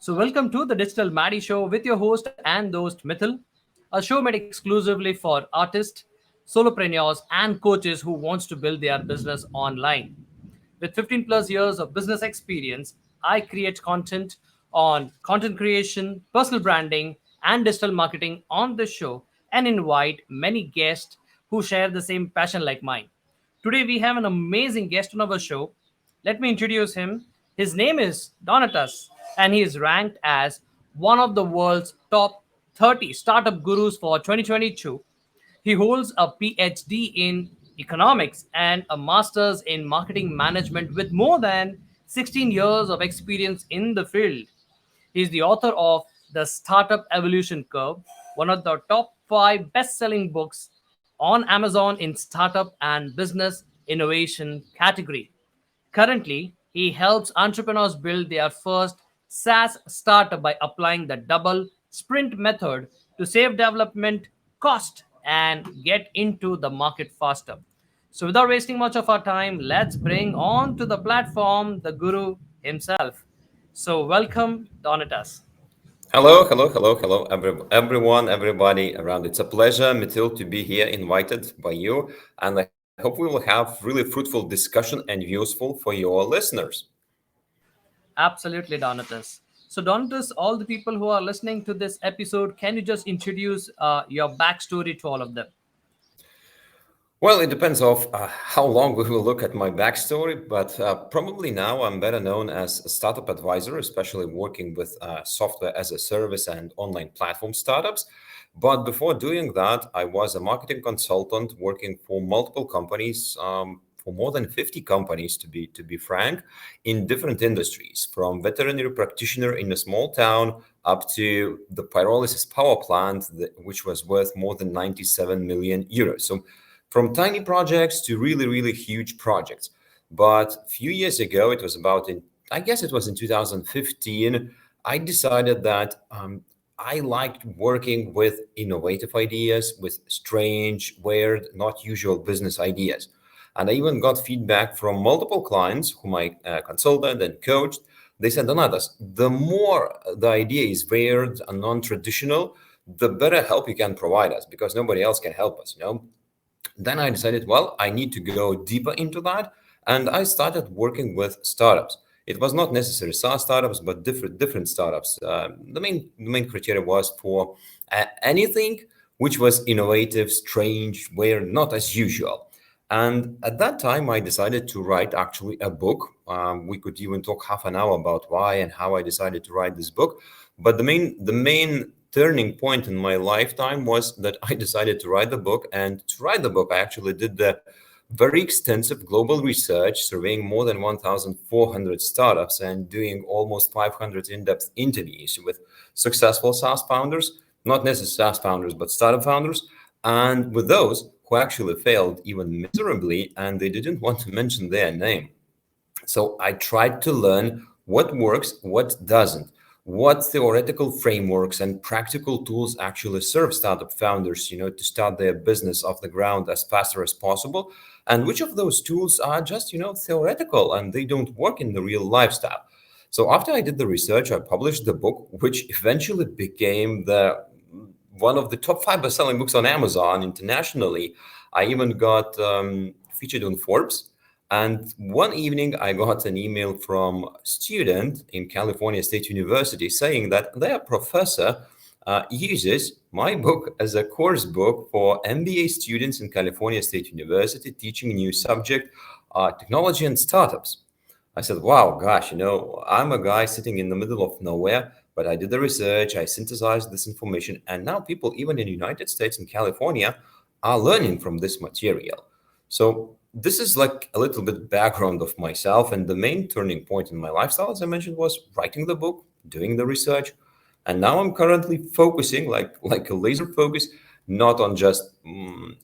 So, welcome to the Digital Maddie Show with your host and host Mithil, a show made exclusively for artists, solopreneurs, and coaches who wants to build their business online. With 15 plus years of business experience, I create content on content creation, personal branding, and digital marketing on this show and invite many guests who share the same passion like mine. Today, we have an amazing guest on our show. Let me introduce him. His name is Donatas, and he is ranked as one of the world's top 30 startup gurus for 2022. He holds a PhD in economics and a master's in marketing management with more than 16 years of experience in the field. He is the author of The Startup Evolution Curve, one of the top five best selling books on Amazon in startup and business innovation category. Currently, he helps entrepreneurs build their first SaaS startup by applying the double sprint method to save development cost and get into the market faster. So, without wasting much of our time, let's bring on to the platform the guru himself. So, welcome, Donatas. Everyone, everybody around. It's a pleasure, Matil, to be here, invited by you, and I hope we will have really fruitful discussion and useful for your listeners. Absolutely, Donatas. So, Donatas, all the people who are listening to this episode, can you just introduce your backstory to all of them? Well, it depends of how long we will look at my backstory, but probably now I'm better known as a startup advisor, especially working with software as a service and online platform startups. But before doing that, I was a marketing consultant working for multiple companies, for more than 50 companies to be frank, in different industries, from veterinary practitioner in a small town up to the pyrolysis power plant, which was worth more than 97 million euros. So from tiny projects to really, really huge projects. But a few years ago, it was about I guess it was in 2015, I decided that I liked working with innovative ideas, with strange, weird, not usual business ideas. And I even got feedback from multiple clients whom I consulted and coached. They said, Donatas, the more the idea is weird and non-traditional, the better help you can provide us because nobody else can help us. Then I decided, well, I need to go deeper into that. And I started working with startups. It was not necessarily SaaS startups, but different startups. The main criteria was for anything which was innovative, strange, weird, not as usual. And at that time, I decided to write actually a book. We could even talk half an hour about why and how I decided to write this book. But the main turning point in my lifetime was that I decided to write the book. And to write the book, I actually did the very extensive global research, surveying more than 1,400 startups and doing almost 500 in-depth interviews with successful SaaS founders, not necessarily SaaS founders, but startup founders, and with those who actually failed even miserably and they didn't want to mention their name. So I tried to learn what works, what doesn't, what theoretical frameworks and practical tools actually serve startup founders, to start their business off the ground as faster as possible, and which of those tools are just, theoretical and they don't work in the real lifestyle. So after I did the research, I published the book, which eventually became the one of the top five best-selling books on Amazon internationally. I even got featured on Forbes. And one evening, I got an email from a student in California State University saying that their professor uses my book as a course book for MBA students in California State University, teaching a new subject, technology and startups. I said, wow, gosh, I'm a guy sitting in the middle of nowhere, but I did the research, I synthesized this information, and now people, even in the United States and California, are learning from this material. So this is like a little bit background of myself, and the main turning point in my lifestyle, as I mentioned, was writing the book, doing the research, and now I'm currently focusing like a laser focus, not on just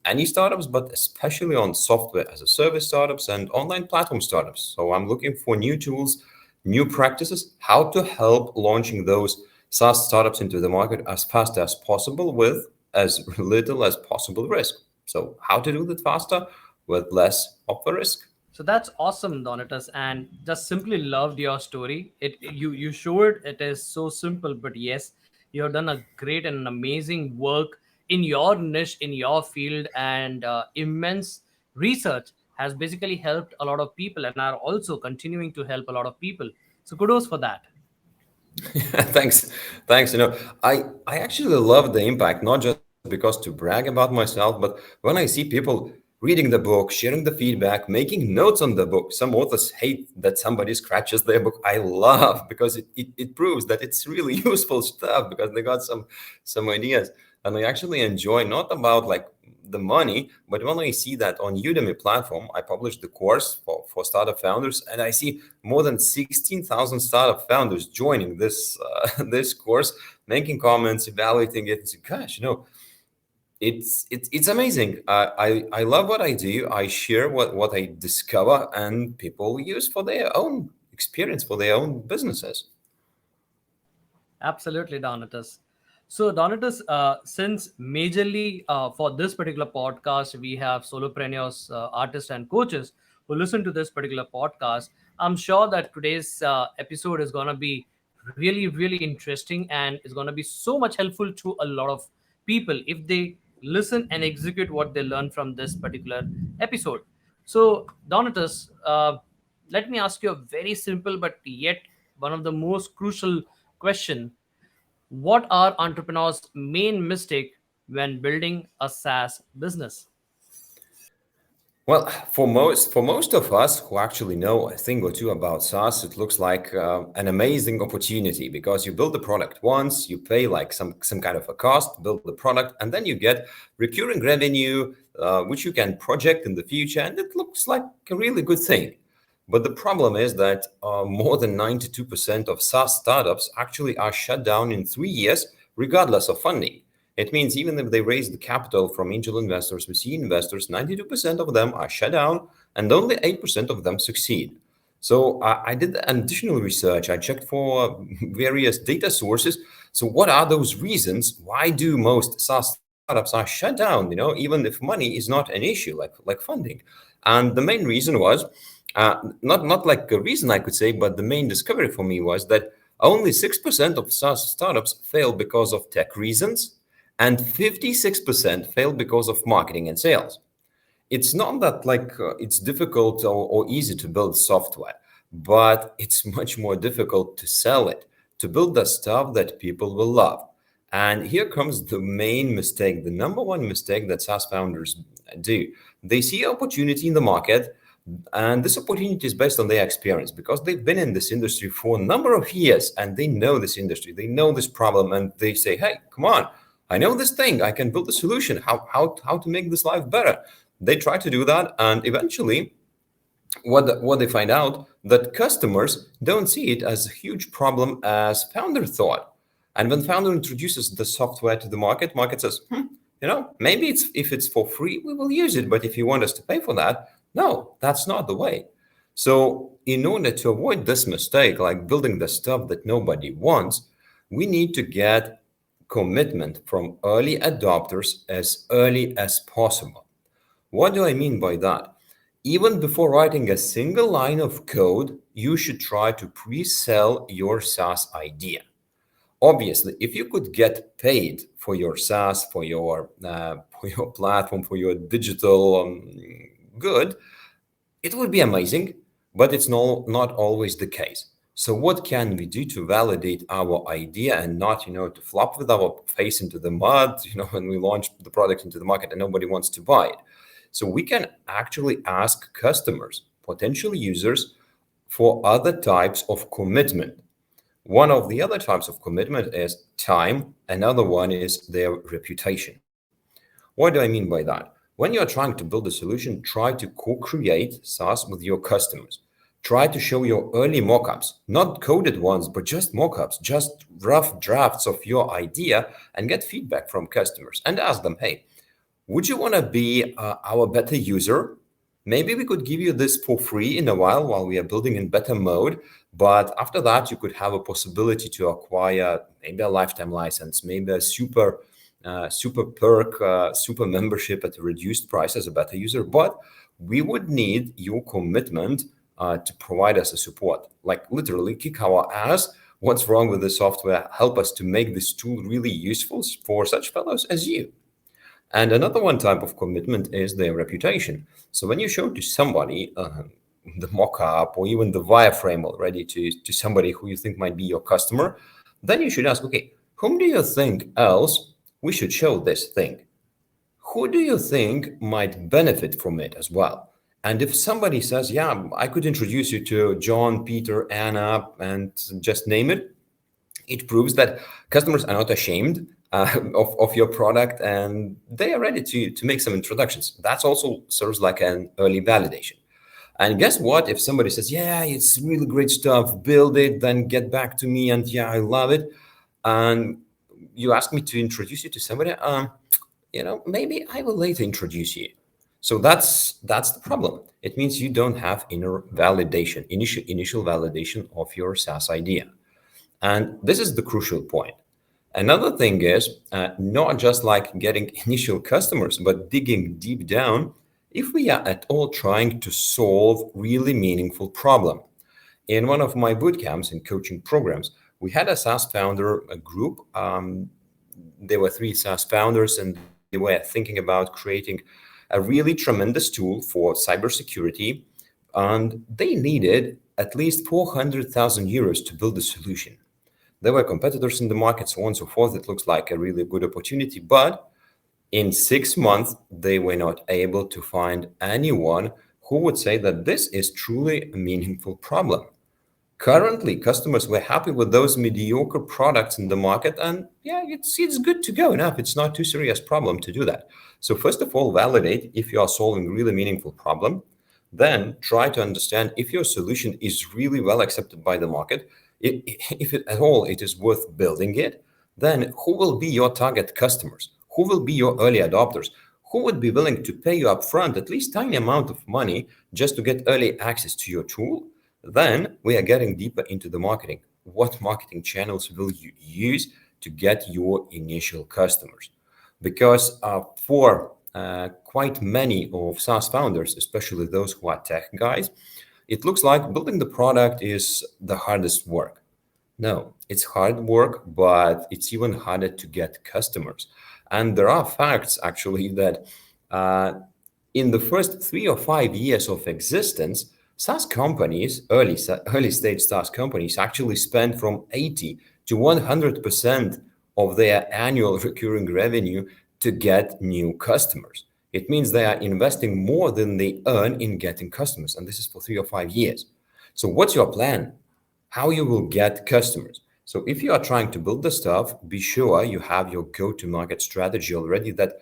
any startups, but especially on software as a service startups and online platform startups. So I'm looking for new tools, new practices, how to help launching those SaaS startups into the market as fast as possible with as little as possible risk. So how to do that faster with less of a risk? So that's awesome, Donatus, and just simply loved your story. You showed it is so simple, but yes, you have done a great and an amazing work in your niche, in your field, and immense research has basically helped a lot of people, and are also continuing to help a lot of people. So kudos for that. Thanks, thanks. I actually love the impact, not just because to brag about myself, but when I see people reading the book, sharing the feedback, making notes on the book. Some authors hate that somebody scratches their book. I love because it proves that it's really useful stuff because they got some ideas. And I actually enjoy not about like the money, but when I see that on Udemy platform, I published the course for startup founders, and I see more than 16,000 startup founders joining this this course, making comments, evaluating it. And say, gosh, it's amazing. I love what I do. I share what I discover, and people use for their own experience, for their own businesses. Absolutely, Donatus. So, Donatus, since majorly for this particular podcast, we have solopreneurs, artists, and coaches who listen to this particular podcast, I'm sure that today's episode is going to be really, really interesting and is going to be so much helpful to a lot of people if they listen and execute what they learn from this particular episode. So, Donatus, let me ask you a very simple but yet one of the most crucial question. What are entrepreneurs' main mistake when building a SaaS business? Well, for most of us who actually know a thing or two about SaaS, it looks like an amazing opportunity because you build the product once, you pay like some kind of a cost, build the product, and then you get recurring revenue, which you can project in the future, and it looks like a really good thing. But the problem is that more than 92% of SaaS startups actually are shut down in 3 years, regardless of funding. It means even if they raise the capital from angel investors, VC investors, 92% of them are shut down and only 8% of them succeed. So I did additional research. I checked for various data sources. So what are those reasons? Why do most SaaS startups are shut down? Even if money is not an issue, like funding. And the main reason was not like a reason I could say, but the main discovery for me was that only 6% of SaaS startups fail because of tech reasons, and 56% fail because of marketing and sales. It's not that like it's difficult or easy to build software, but it's much more difficult to sell it, to build the stuff that people will love. And here comes the main mistake, the number one mistake that SaaS founders do. They see opportunity in the market, and this opportunity is based on their experience because they've been in this industry for a number of years and they know this industry, they know this problem, and they say, hey, come on, I know this thing, I can build a solution, how to make this life better. They try to do that, and eventually what they find out that customers don't see it as a huge problem as founder thought. And when founder introduces the software to the market says, maybe it's if it's for free, we will use it. But if you want us to pay for that, no, that's not the way. So in order to avoid this mistake, like building the stuff that nobody wants, we need to get commitment from early adopters as early as possible. What do I mean by that? Even before writing a single line of code, you should try to pre-sell your SaaS idea. Obviously, if you could get paid for your SaaS, for your platform, for your digital good, it would be amazing, but it's not always the case. So what can we do to validate our idea and not, to flop with our face into the mud, when we launch the product into the market and nobody wants to buy it? So we can actually ask customers, potential users, for other types of commitment. One of the other types of commitment is time. Another one is their reputation. What do I mean by that? When you're trying to build a solution, try to co-create SaaS with your customers. Try to show your early mockups, not coded ones, but just mockups, just rough drafts of your idea, and get feedback from customers and ask them, hey, would you want to be our beta user? Maybe we could give you this for free in a while we are building in beta mode. But after that, you could have a possibility to acquire maybe a lifetime license, maybe a super perk, super membership at a reduced price as a beta user. But we would need your commitment to provide us a support, like literally kick our ass. What's wrong with the software? Help us to make this tool really useful for such fellows as you. And another one type of commitment is their reputation. So when you show to somebody the mock-up or even the wireframe already to somebody who you think might be your customer, then you should ask, okay, whom do you think else we should show this thing? Who do you think might benefit from it as well? And if somebody says, yeah, I could introduce you to John, Peter, Anna, and just name it, it proves that customers are not ashamed of your product and they are ready to make some introductions. That also serves like an early validation. And guess what? If somebody says, yeah, it's really great stuff, build it, then get back to me, and yeah, I love it. And you ask me to introduce you to somebody, maybe I will later introduce you. So that's the problem. It means you don't have inner validation, initial validation of your SaaS idea. And this is the crucial point. Another thing is not just like getting initial customers, but digging deep down if we are at all trying to solve really meaningful problem. In one of my boot camps and coaching programs, we had a SaaS founder a group. There were 3 SaaS founders, and they were thinking about creating a really tremendous tool for cybersecurity. And they needed at least 400,000 euros to build the solution. There were competitors in the market, so on and so forth. It looks like a really good opportunity. But in 6 months, they were not able to find anyone who would say that this is truly a meaningful problem. Currently, customers were happy with those mediocre products in the market, and yeah, it's good to go enough. It's not too serious problem to do that. So first of all, validate if you are solving a really meaningful problem. Then try to understand if your solution is really well accepted by the market. If it, at all it is worth building it, then who will be your target customers? Who will be your early adopters? Who would be willing to pay you upfront at least tiny amount of money just to get early access to your tool? Then we are getting deeper into the marketing. What marketing channels will you use to get your initial customers? Because for quite many of SaaS founders, especially those who are tech guys, it looks like building the product is the hardest work. No, it's hard work, but it's even harder to get customers. And there are facts actually that in the first 3 or 5 years of existence, SaaS companies, early stage SaaS companies, actually spend from 80 to 100% of their annual recurring revenue to get new customers. It means they are investing more than they earn in getting customers, and this is for 3 or 5 years. So what's your plan? How you will get customers? So if you are trying to build the stuff, be sure you have your go-to-market strategy already that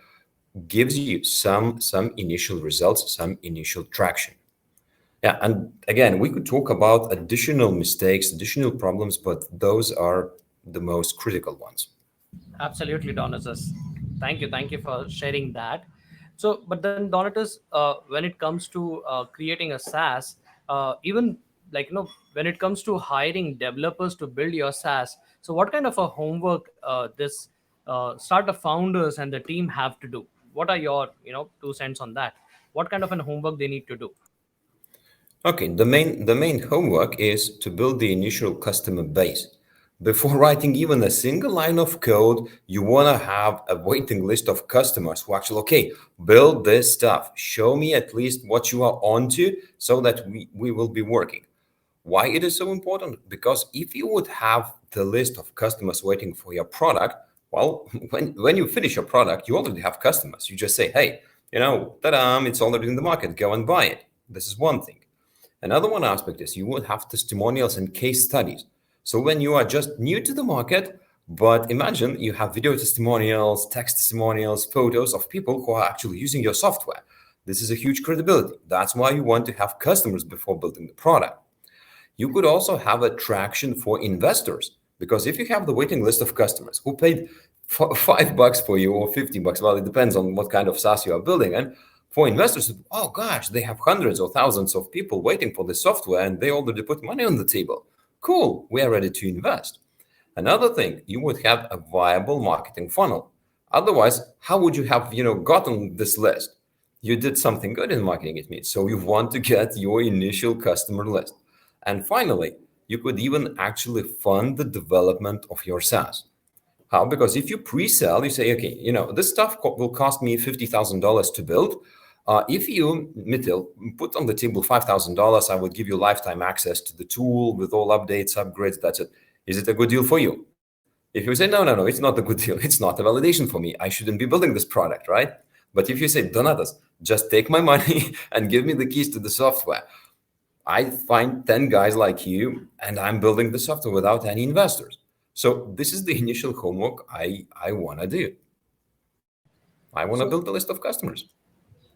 gives you some initial results, some initial traction. Yeah, and again, we could talk about additional mistakes, additional problems, but those are the most critical ones. Absolutely, Donatus. Thank you for sharing that. So, but then Donatus, when it comes to creating a SaaS, even when it comes to hiring developers to build your SaaS, so what kind of a homework this startup founders and the team have to do? What are your 2 cents on that? What kind of an homework they need to do? Okay, the main homework is to build the initial customer base. Before writing even a single line of code, you want to have a waiting list of customers who actually, okay, build this stuff. Show me at least what you are onto so that we will be working. Why it is so important? Because if you would have the list of customers waiting for your product, well, when you finish your product, you already have customers. You just say, hey, ta-da, it's already in the market. Go and buy it. This is one thing. Another one aspect is you would have testimonials and case studies. So when you are just new to the market, but imagine you have video testimonials, text testimonials, photos of people who are actually using your software. This is a huge credibility. That's why you want to have customers before building the product. You could also have a traction for investors, because if you have the waiting list of customers who paid $5 for you or $50, well, it depends on what kind of SaaS you are building. And for investors, oh gosh, they have hundreds or thousands of people waiting for the software and they already put money on the table. Cool, we are ready to invest. Another thing, you would have a viable marketing funnel. Otherwise, how would you have gotten this list? You did something good in marketing, it means. So you want to get your initial customer list. And finally, you could even actually fund the development of your SaaS. How? Because if you pre-sell, you say, okay, this stuff will cost me $50,000 to build. If you, Mitil, put on the table $5,000, I would give you lifetime access to the tool with all updates, upgrades. That's it. Is it a good deal for you? If you say, no, no, no, it's not a good deal. It's not a validation for me. I shouldn't be building this product, right? But if you say, Donatas, just take my money and give me the keys to the software, I find 10 guys like you and I'm building the software without any investors. So this is the initial homework I want to do. I want to So build a list of customers.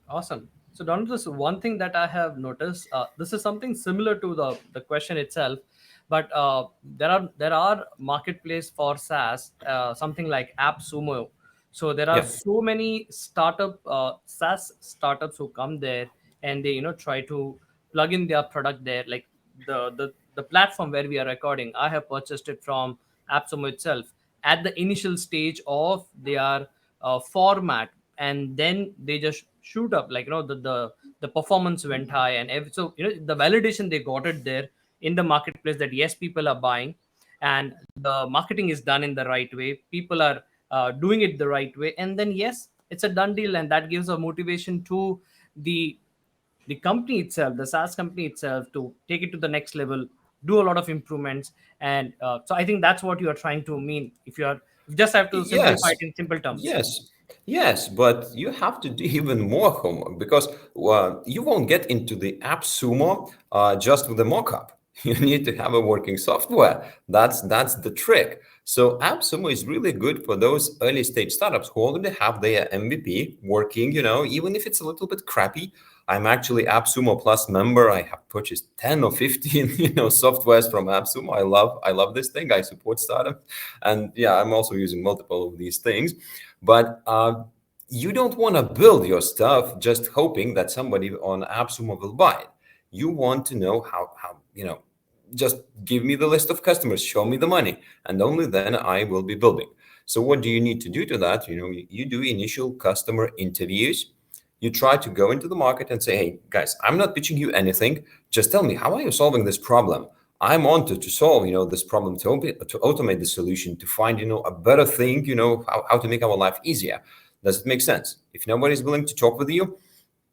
awesome. So, Donald, this one thing that I have noticed. This is something similar to the question itself, but there are marketplace for SaaS, something like AppSumo. So there are Yeah. so many SaaS startups who come there and they try to plug in their product there. Like the platform where we are recording, I have purchased it from AppSumo itself at the initial stage of their format, and then they just shoot up, like the performance went high, and so the validation they got it there in the marketplace, that yes, people are buying, and the marketing is done in the right way, people are doing it the right way, and then yes, it's a done deal, and that gives a motivation to the the company itself, the SaaS company itself, to take it to the next level, do a lot of improvements. And so I think that's what you are trying to mean. If you just have to simplify Yes, it in simple terms. yes, yes, but you have to do even more homework because you won't get into the app sumo just with a mockup. You need to have a working software. That's the trick. So AppSumo is really good for those early stage startups who already have their MVP working. Even if it's a little bit crappy. I'm actually AppSumo Plus member. I have purchased 10 or 15, softwares from AppSumo. I love this thing. I support startups. And yeah, I'm also using multiple of these things. But you don't want to build your stuff just hoping that somebody on AppSumo will buy it. You want to know how just give me the list of customers, show me the money, and only then I will be building. So what do you need to do to that? You do initial customer interviews. You try to go into the market and say, hey, guys, I'm not pitching you anything. Just tell me, how are you solving this problem? I'm on to solve, this problem, to automate the solution, to find, a better thing, how to make our life easier. Does it make sense? If nobody's willing to talk with you,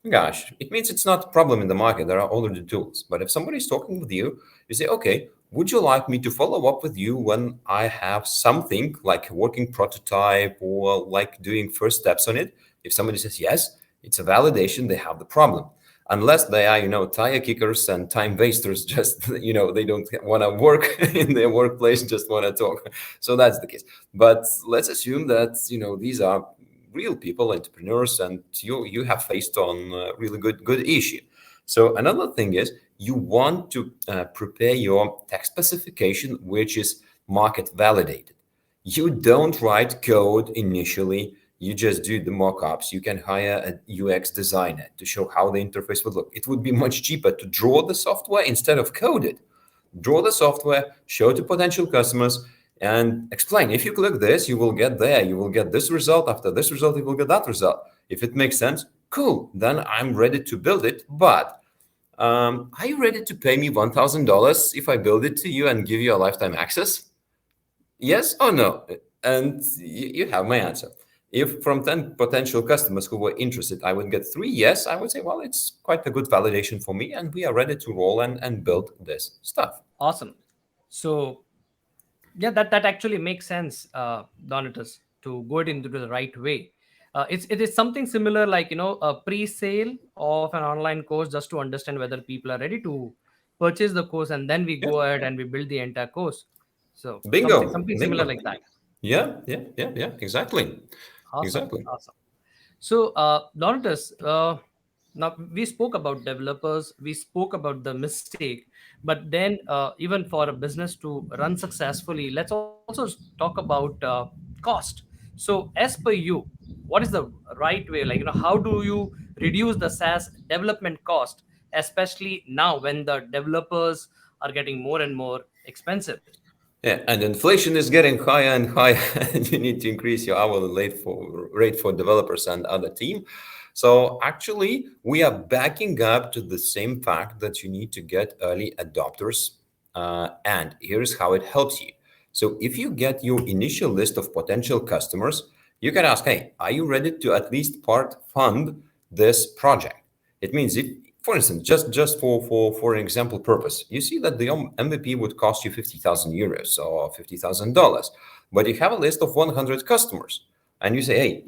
gosh, it means it's not a problem in the market. There are already tools. But if somebody's talking with you, you say, okay, would you like me to follow up with you when I have something like a working prototype or like doing first steps on it? If somebody says yes, it's a validation they have the problem. Unless they are, tire kickers and time wasters, just, they don't want to work in their workplace, just want to talk. So that's the case. But let's assume that, these are real people, entrepreneurs, and you have faced on really good issue. So another thing is you want to prepare your tech specification, which is market validated. You don't write code initially. You just do the mock-ups. You can hire a UX designer to show how the interface would look. It would be much cheaper to draw the software instead of code it. Draw the software, show to potential customers, and explain. If you click this, you will get there. You will get this result. After this result, you will get that result. If it makes sense, cool. Then I'm ready to build it. But are you ready to pay me $1,000 if I build it to you and give you a lifetime access? Yes or no? And you have my answer. If from 10 potential customers who were interested, I would get 3 yes, I would say, well, it's quite a good validation for me, and we are ready to roll and build this stuff. Awesome. So yeah, that actually makes sense, Donatus, to go it into the right way. It is something similar, like a pre-sale of an online course, just to understand whether people are ready to purchase the course, and then we Yeah. go ahead and we build the entire course. So something Bingo. something similar Bingo. like that. Yeah, yeah, yeah, yeah. Exactly. Awesome, Exactly. awesome. So, Donatus, now we spoke about developers, we spoke about the mistake, but then even for a business to run successfully, let's also talk about cost. So, as per you, what is the right way? Like, how do you reduce the SaaS development cost, especially now when the developers are getting more and more expensive? Yeah, and inflation is getting higher and higher, and you need to increase your hourly rate for developers and other team. So actually, we are backing up to the same fact that you need to get early adopters. And here's how it helps you. So if you get your initial list of potential customers, you can ask, hey, are you ready to at least part fund this project? It means if, for instance, just for an example purpose, you see that the MVP would cost you 50,000 euros or $50,000, but you have a list of 100 customers, and you say, hey,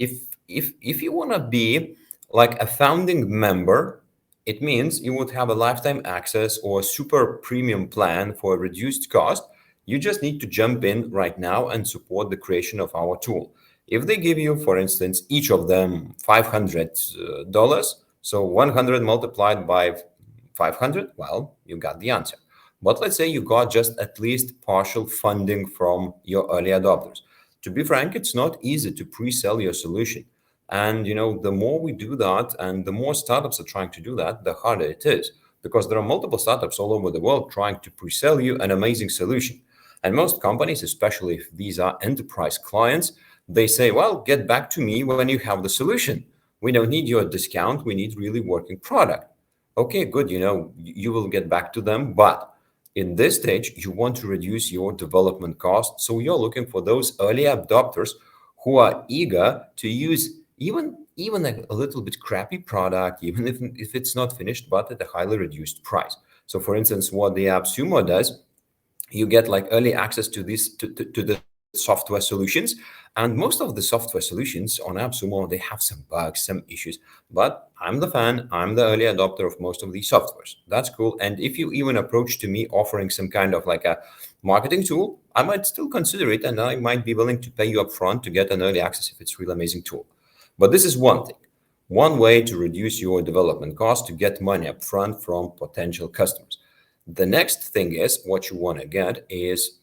if you want to be like a founding member, it means you would have a lifetime access or a super premium plan for a reduced cost. You just need to jump in right now and support the creation of our tool. If they give you, for instance, each of them $500, so 100 multiplied by 500, well, you got the answer. But let's say you got just at least partial funding from your early adopters. To be frank, it's not easy to pre-sell your solution. And the more we do that, and the more startups are trying to do that, the harder it is, because there are multiple startups all over the world trying to pre-sell you an amazing solution. And most companies, especially if these are enterprise clients, they say, well, get back to me when you have the solution. We don't need your discount. We need really working product. Okay, good. You will get back to them. But in this stage, you want to reduce your development cost. So you're looking for those early adopters who are eager to use even a little bit crappy product, even if it's not finished, but at a highly reduced price. So for instance, what the AppSumo does, you get like early access to the software solutions, and most of the software solutions on AppSumo, they have some bugs, some issues, but I'm the fan, I'm the early adopter of most of these softwares. That's cool. And if you even approach to me offering some kind of like a marketing tool, I might still consider it, and I might be willing to pay you upfront to get an early access if it's a real amazing tool. But this is one thing, one way to reduce your development cost, to get money upfront from potential customers. The next thing is, what you want to get is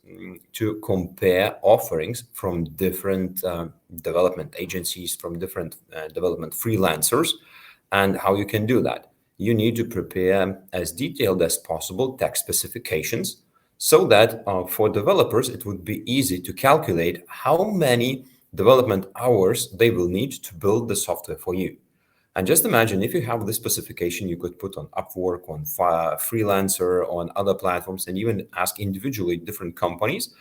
to compare offerings from different development agencies, from different development freelancers, and how you can do that. You need to prepare as detailed as possible tech specifications, so that for developers, it would be easy to calculate how many development hours they will need to build the software for you. And just imagine, if you have this specification, you could put on Upwork, on Freelancer, on other platforms, and even ask individually different companies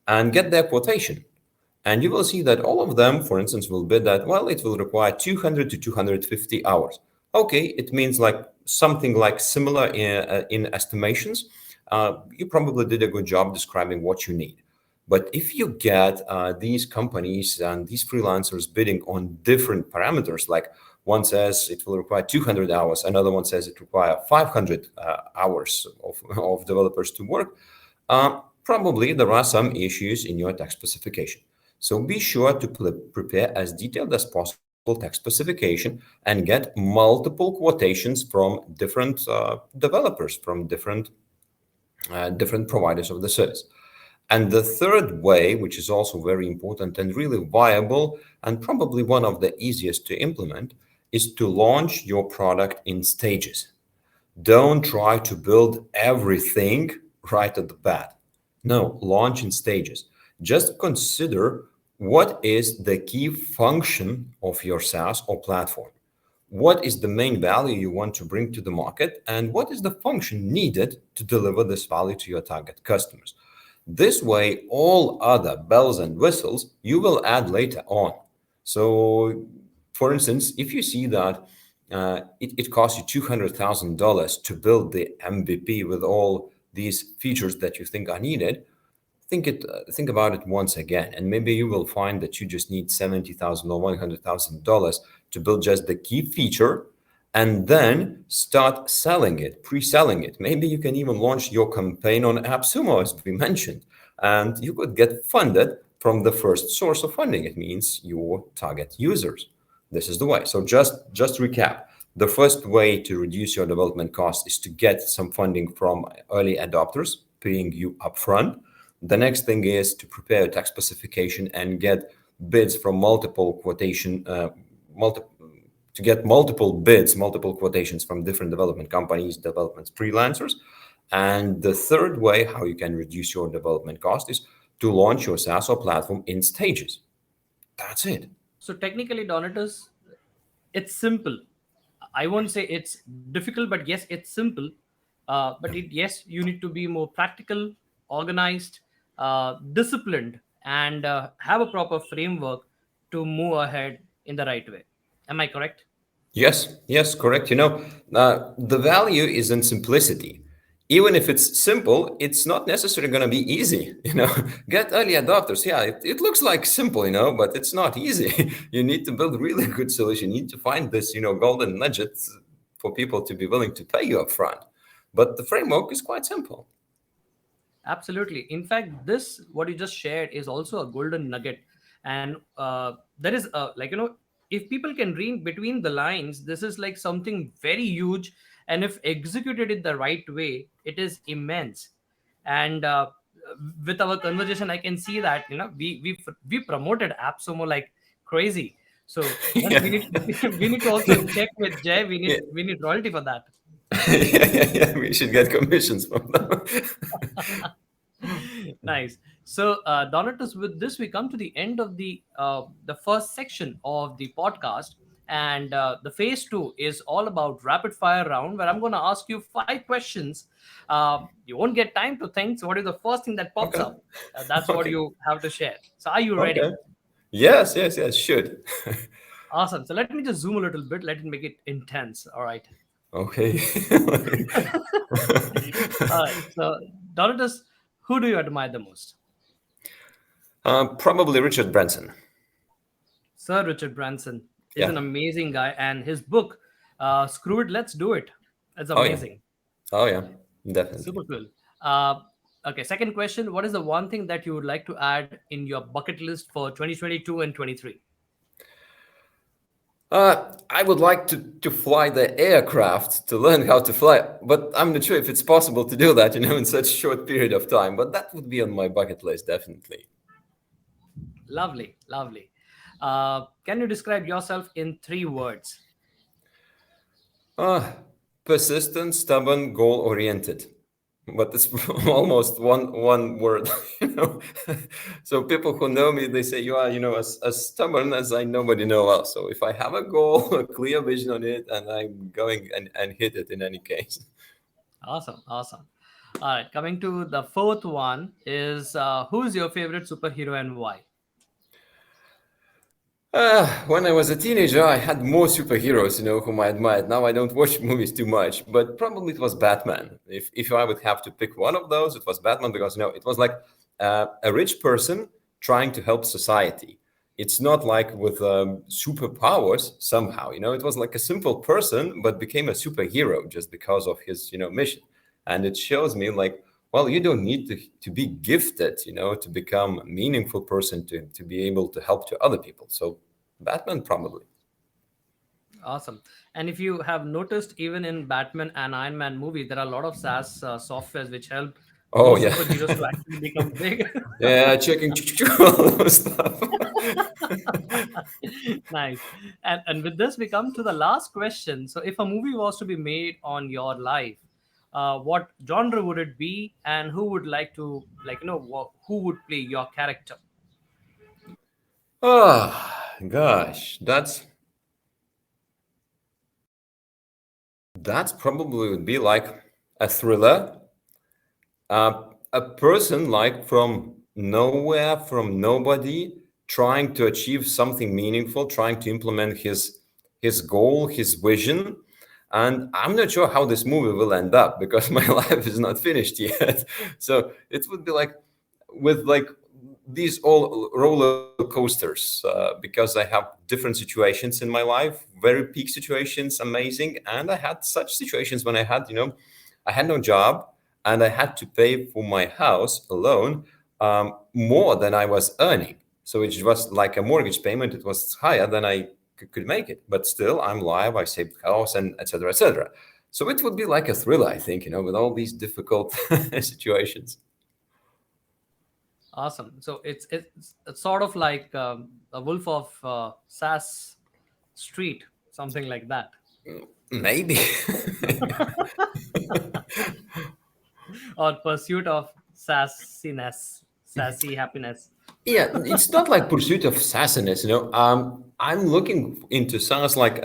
and get their quotation. And you will see that all of them, for instance, will bid that, well, it will require 200 to 250 hours. Okay, it means like something like similar in estimations. You probably did a good job describing what you need. But if you get these companies and these freelancers bidding on different parameters, like one says it will require 200 hours, another one says it requires 500 hours of developers to work, probably there are some issues in your tech specification. So be sure to prepare as detailed as possible tech specification and get multiple quotations from different developers, from different providers of the service. And the third way, which is also very important and really viable, and probably one of the easiest to implement, is to launch your product in stages. Don't try to build everything right at the bat. No, launch in stages. Just consider what is the key function of your SaaS or platform. What is the main value you want to bring to the market, and what is the function needed to deliver this value to your target customers? This way, all other bells and whistles you will add later on. So, for instance, if you see that it costs you $200,000 to build the MVP with all these features that you think are needed, think about it once again, and maybe you will find that you just need $70,000 or $100,000 to build just the key feature, and then start selling it, pre-selling it. Maybe you can even launch your campaign on AppSumo, as we mentioned, and you could get funded from the first source of funding. It means your target users. This is the way. So just recap. The first way to reduce your development cost is to get some funding from early adopters, paying you upfront. The next thing is to prepare a tech specification and get bids from multiple bids, multiple quotations from different development companies, development freelancers. And the third way how you can reduce your development cost is to launch your SaaS or platform in stages. That's it. So technically, Donatus, it's simple. I won't say it's difficult, but yes, it's simple. But yes, you need to be more practical, organized, disciplined, and have a proper framework to move ahead in the right way. Am I correct? Yes, yes, correct. The value is in simplicity. Even if it's simple, it's not necessarily going to be easy. Get early adopters. Yeah, it looks like simple, but it's not easy. You need to build really good solution. You need to find this, golden nugget for people to be willing to pay you upfront. But the framework is quite simple. Absolutely. In fact, this what you just shared is also a golden nugget, and there is a, like, if people can read between the lines, this is like something very huge, and if executed in the right way, it is immense. And with our conversation, I can see that we promoted AppSumo like crazy. So then we Yeah. need we need to also check with Jay. We need royalty for that. Yeah. We should get commissions from them. Nice. So, Donatus, with this, we come to the end of the first section of the podcast, and the phase two is all about rapid fire round, where I'm going to ask you 5 questions. You won't get time to think. So, what is the first thing that pops Okay. up? That's what Okay. you have to share. So, are you Okay. ready? Yes, yes, yes, should. Awesome. So, let me just zoom a little bit. Let me make it intense. All right. Okay. All right. So, Donatus, who do you admire the most? Probably Richard Branson. Sir Richard Branson is Yeah. an amazing guy, and his book, "Screw It, Let's Do It," is Oh yeah. amazing. Oh yeah. Definitely. Super cool. Uh, okay, second question: what is the one thing that you would like to add in your bucket list for 2022 and 23? I would like to fly the aircraft to learn how to fly, but I'm not sure if it's possible to do that, in such short period of time. But that would be on my bucket list, definitely. Lovely, lovely. Can you describe yourself in 3 words? Uh, Persistent, stubborn, goal-oriented. But it's almost one word, you know. So people who know me, they say you are, as stubborn as I nobody know else. So if I have a goal, a clear vision on it, and I'm going and hit it in any case. Awesome, awesome. All right, coming to the fourth one is who's your favorite superhero and why? When I was a teenager, I had more superheroes, whom I admired. Now I don't watch movies too much, but probably it was Batman. If I would have to pick one of those, it was Batman because it was like a rich person trying to help society. It's not like with superpowers somehow. It was like a simple person, but became a superhero just because of his mission. And it shows me like, well, you don't need to be gifted, to become a meaningful person to be able to help to other people. So Batman probably. Awesome. And if you have noticed, even in Batman and Iron Man movie, there are a lot of SaaS softwares which help Oh those yeah. superheroes to actually become big. Yeah, checking all those stuff. Nice. And with this, we come to the last question. So, if a movie was to be made on your life, what genre would it be, and who would like to, who would play your character? Oh gosh, that's probably would be like a thriller. A person like from nowhere, from nobody, trying to achieve something meaningful, trying to implement his goal, his vision. And I'm not sure how this movie will end up because my life is not finished yet. So it would be like with like these all roller coasters because I have different situations in my life, very peak situations, amazing, and I had such situations when I had no job and I had to pay for my house alone more than I was earning. So it was like a mortgage payment. It was higher than I could make it, but still I'm live. I saved house and etc. etc. So it would be like a thriller, I think, with all these difficult situations. Awesome. So it's sort of like a Wolf of SAS Street, something like that. Maybe. Or Pursuit of Sassiness, Sassy Happiness. Yeah, it's not like pursuit of sassiness. I'm looking into SaaS like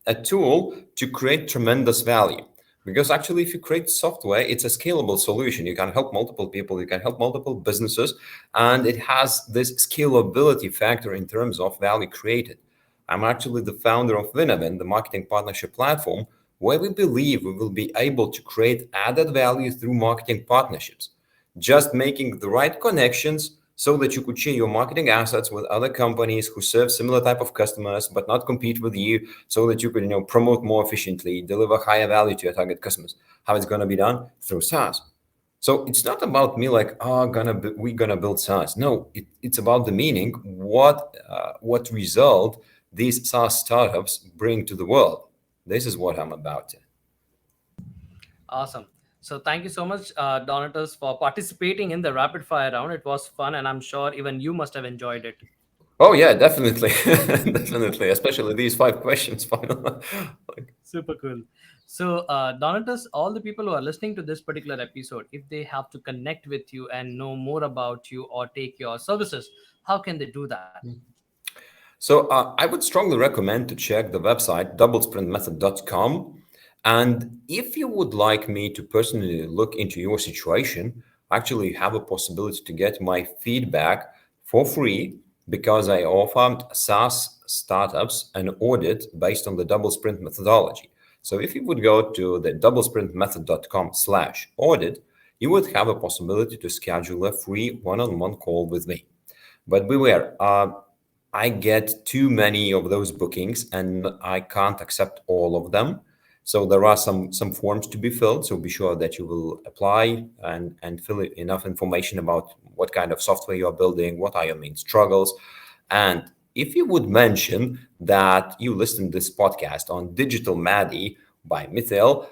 a tool to create tremendous value. Because actually, if you create software, it's a scalable solution. You can help multiple people, you can help multiple businesses, and it has this scalability factor in terms of value created. I'm actually the founder of Winavin, the marketing partnership platform, where we believe we will be able to create added value through marketing partnerships. Just making the right connections so that you could share your marketing assets with other companies who serve similar type of customers but not compete with you, so that you could promote more efficiently, deliver higher value to your target customers. How it's going to be done? Through SaaS. So it's not about me like, oh, we're gonna build SaaS. No, it's about the meaning. What result these SaaS startups bring to the world. This is what I'm about to. Awesome. So thank you so much, Donatus, for participating in the rapid fire round. It was fun, and I'm sure even you must have enjoyed it. Oh yeah, definitely, definitely. Especially these five questions. Final. Like, Super cool. So, Donatus, all the people who are listening to this particular episode, if they have to connect with you and know more about you or take your services, how can they do that? so I would strongly recommend to check the website doublesprintmethod.com. And if you would like me to personally look into your situation, actually have a possibility to get my feedback for free, because I offer SaaS startups an audit based on the double sprint methodology. So if you would go to the doublesprintmethod.com/audit, you would have a possibility to schedule a free one-on-one call with me. But beware, I get too many of those bookings and I can't accept all of them. So there are some forms to be filled. So be sure that you will apply and fill enough information about what kind of software you are building, what are your main struggles. And if you would mention that you listened to this podcast on Digital Maddie by Mithil,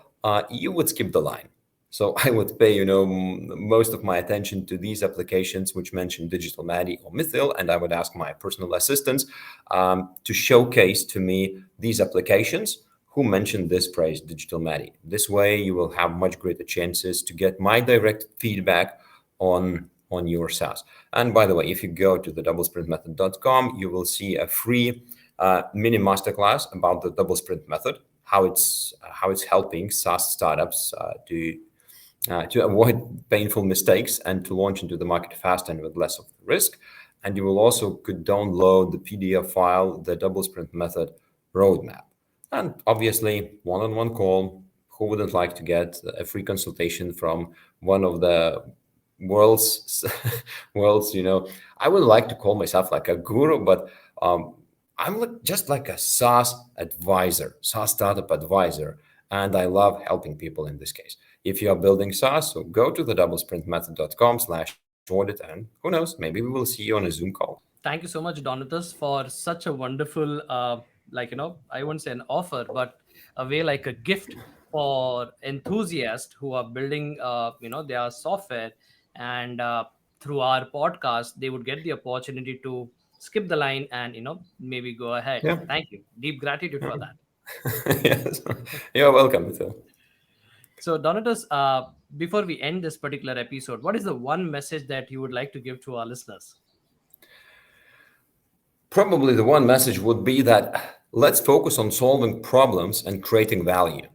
you would skip the line. So I would pay, most of my attention to these applications which mention Digital Maddie or Mithil, and I would ask my personal assistants to showcase to me these applications who mentioned this phrase, Digital Maddie. This way, you will have much greater chances to get my direct feedback on your SaaS. And by the way, if you go to the doublesprintmethod.com, you will see a free mini masterclass about the double sprint method, how it's helping SaaS startups to avoid painful mistakes and to launch into the market fast and with less of risk. And you will also could download the PDF file, the double sprint method roadmap. And obviously, one-on-one call. Who wouldn't like to get a free consultation from one of the world's world's, I would like to call myself like a guru, but I'm just like a SaaS advisor, SaaS startup advisor, and I love helping people in this case. If you are building SaaS, so go to the doublesprintmethod.com/audit, and who knows, maybe we will see you on a Zoom call. Thank you so much, Donatus, for such a wonderful, I wouldn't say an offer, but a way like a gift for enthusiasts who are building, their software. And through our podcast, they would get the opportunity to skip the line and, maybe go ahead. Yeah. Thank you. Deep gratitude for that. Yes. You're welcome, Phil. So, Donatus, before we end this particular episode, what is the one message that you would like to give to our listeners? Probably the one message would be that let's focus on solving problems and creating value.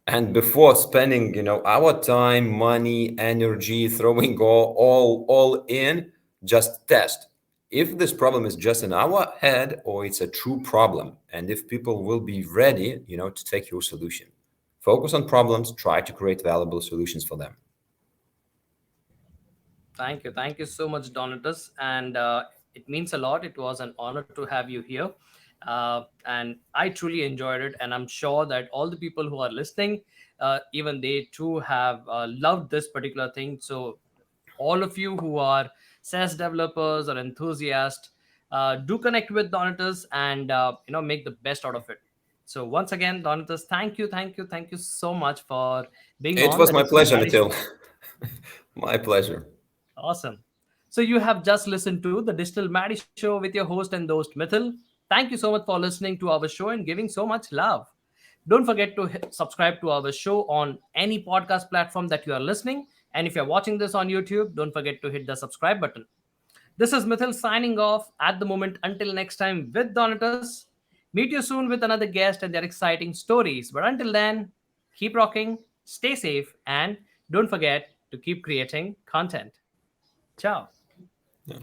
And before spending, our time, money, energy, throwing all in, just test if this problem is just in our head or it's a true problem, and if people will be ready, to take your solution. Focus on problems, try to create valuable solutions for them. Thank you. Thank you so much, Donatus. And it means a lot. It was an honor to have you here. And I truly enjoyed it. And I'm sure that all the people who are listening, even they too have loved this particular thing. So, all of you who are SaaS developers or enthusiasts, do connect with Donatus and make the best out of it. So once again, Donatus, thank you so much for being It on was the my Digital pleasure, Maddie Nikhil. Show. My pleasure. Awesome. So you have just listened to the Digital Maddie Show with your host and host Mithil. Thank you so much for listening to our show and giving so much love. Don't forget to subscribe to our show on any podcast platform that you are listening. And if you're watching this on YouTube, don't forget to hit the subscribe button. This is Mithil signing off at the moment. Until next time with Donatus. Meet you soon with another guest and their exciting stories. But until then, keep rocking, stay safe, and don't forget to keep creating content. Ciao. Yeah.